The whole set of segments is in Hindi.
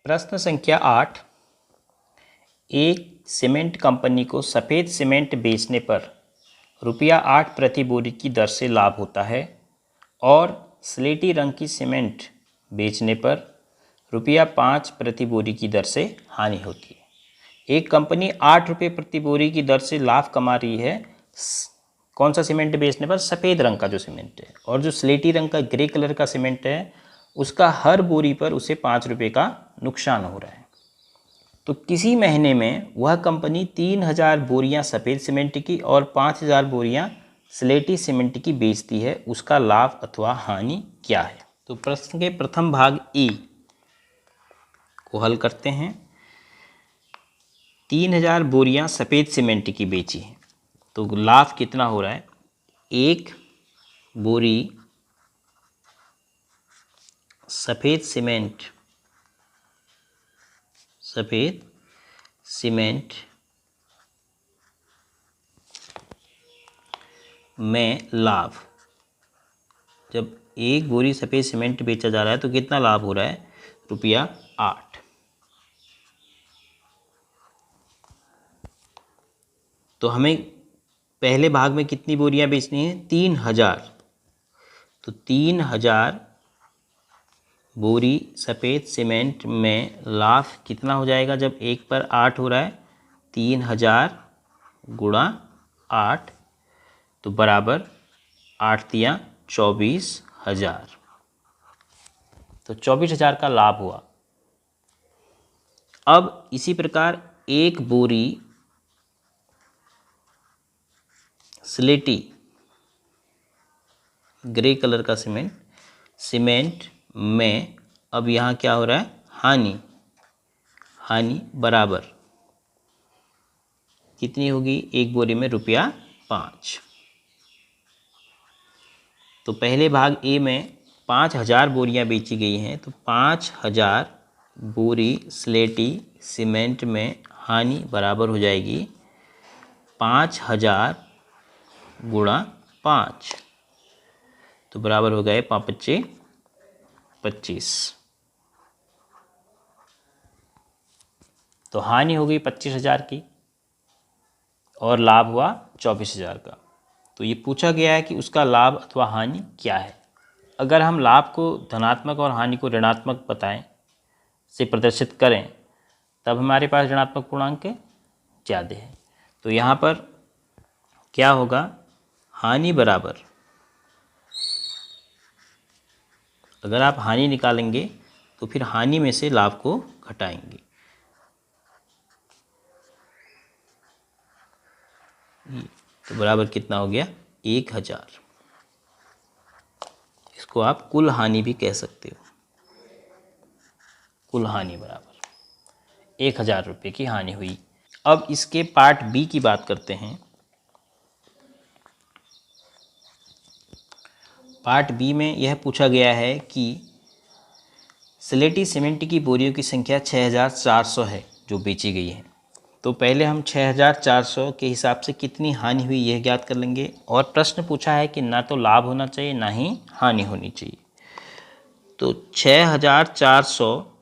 प्रश्न संख्या 8। एक सीमेंट कंपनी को सफ़ेद सीमेंट बेचने पर ₹8 प्रति बोरी की दर से लाभ होता है और स्लेटी रंग की सीमेंट बेचने पर ₹5 प्रति बोरी की दर से हानि होती है। एक कंपनी ₹8 प्रति बोरी की दर से लाभ कमा रही है कौन सा सीमेंट बेचने पर? सफ़ेद रंग का जो सीमेंट है, और जो स्लेटी रंग का ग्रे कलर का सीमेंट है उसका हर बोरी पर उसे ₹5 का नुकसान हो रहा है। तो किसी महीने में वह कंपनी 3000 बोरियां सफ़ेद सीमेंट की और 5000 बोरियां स्लेटी सीमेंट की बेचती है, उसका लाभ अथवा हानि क्या है? तो प्रश्न के प्रथम भाग ए को हल करते हैं। 3000 बोरियां सफ़ेद सीमेंट की बेची हैं, तो लाभ कितना हो रहा है? एक बोरी सफ़ेद सीमेंट में लाभ, जब एक बोरी सफ़ेद सीमेंट बेचा जा रहा है तो कितना लाभ हो रहा है? ₹8। तो हमें पहले भाग में कितनी बोरियां बेचनी है? 3000। तो 3000 बोरी सफ़ेद सीमेंट में लाभ कितना हो जाएगा जब एक पर 8 हो रहा है? 3000 गुणा 8, तो बराबर 8 तिया 24,000। तो 24,000 का लाभ हुआ। अब इसी प्रकार एक बोरी स्लेटी ग्रे कलर का सीमेंट में अब यहाँ क्या हो रहा है? हानि बराबर कितनी होगी? एक बोरी में ₹5। तो पहले भाग ए में 5000 बोरियां बेची गई हैं, तो 5000 बोरी स्लेटी सीमेंट में हानि बराबर हो जाएगी 5000 गुणा 5, तो बराबर हो गए 5×5 = 25। तो हानि हो गई 25,000 की और लाभ हुआ 24,000 का। तो ये पूछा गया है कि उसका लाभ अथवा हानि क्या है। अगर हम लाभ को धनात्मक और हानि को ऋणात्मक बताएं से प्रदर्शित करें, तब हमारे पास ऋणात्मक पूर्णांक ज़्यादा है। तो यहाँ पर क्या होगा? हानि बराबर, अगर आप हानि निकालेंगे तो फिर हानि में से लाभ को घटाएंगे। तो बराबर कितना हो गया? 1000। इसको आप कुल हानि भी कह सकते हो। कुल हानि बराबर ₹1000 की हानि हुई। अब इसके पार्ट बी की बात करते हैं। पार्ट बी में यह पूछा गया है कि स्लेटी सीमेंट की बोरियों की संख्या 6400 है जो बेची गई है। तो पहले हम 6400 के हिसाब से कितनी हानि हुई यह ज्ञात कर लेंगे। और प्रश्न पूछा है कि ना तो लाभ होना चाहिए ना ही हानि होनी चाहिए। तो 6400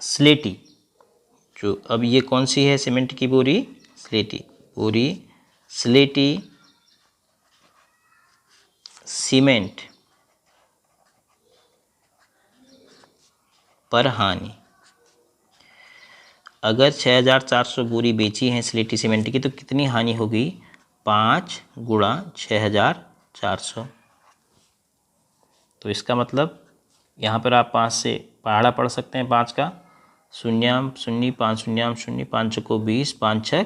स्लेटी, जो अब ये कौन सी है सीमेंट की बोरी? स्लेटी सीमेंट पर हानि, अगर 6400 बोरी बेची हैं स्लेटी सीमेंट की तो कितनी हानि होगी? 5 गुणा 6400। तो इसका मतलब यहाँ पर आप 5 से पहाड़ा पढ़ सकते हैं। 5 का 0 0 5 0 0 5 को 20 5 6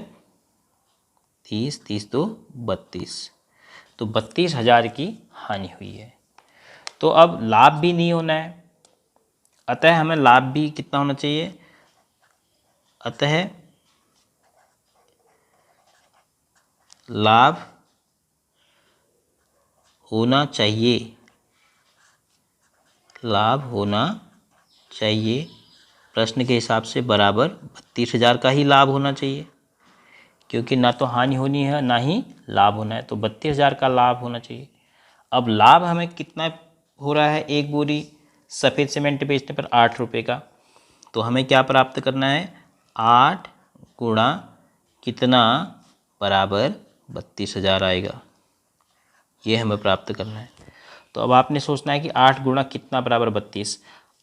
30 30 2 32। तो 32,000 की हानि हुई है। तो अब लाभ भी नहीं होना है, अतः हमें लाभ भी कितना होना चाहिए? अतः लाभ होना चाहिए प्रश्न के हिसाब से बराबर 32,000 का ही लाभ होना चाहिए, क्योंकि ना तो हानि होनी है ना ही लाभ होना है। तो 32,000 का लाभ होना चाहिए। अब लाभ हमें कितना हो रहा है? एक बोरी सफ़ेद सीमेंट बेचने पर ₹8 का, तो हमें क्या प्राप्त करना है, 8 गुणा कितना बराबर 32,000 आएगा, ये हमें प्राप्त करना है। तो अब आपने सोचना है कि 8 गुणा कितना बराबर 32,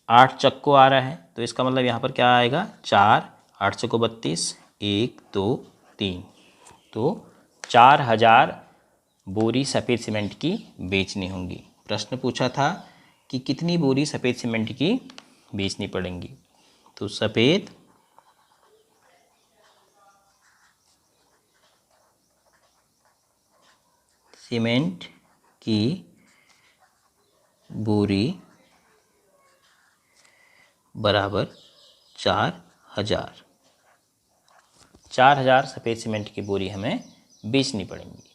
8 चक्को आ रहा है तो इसका मतलब यहाँ पर क्या आएगा 4, 8 चक्को 32, 1 2 3, तो 4,000 बोरी सफ़ेद सीमेंट की बेचनी होंगी। प्रश्न पूछा था कि कितनी बोरी सफ़ेद सीमेंट की बेचनी पड़ेंगी। तो सफ़ेद सीमेंट की बोरी बराबर 4,000 सफ़ेद सीमेंट की बोरी हमें बेचनी पड़ेंगी।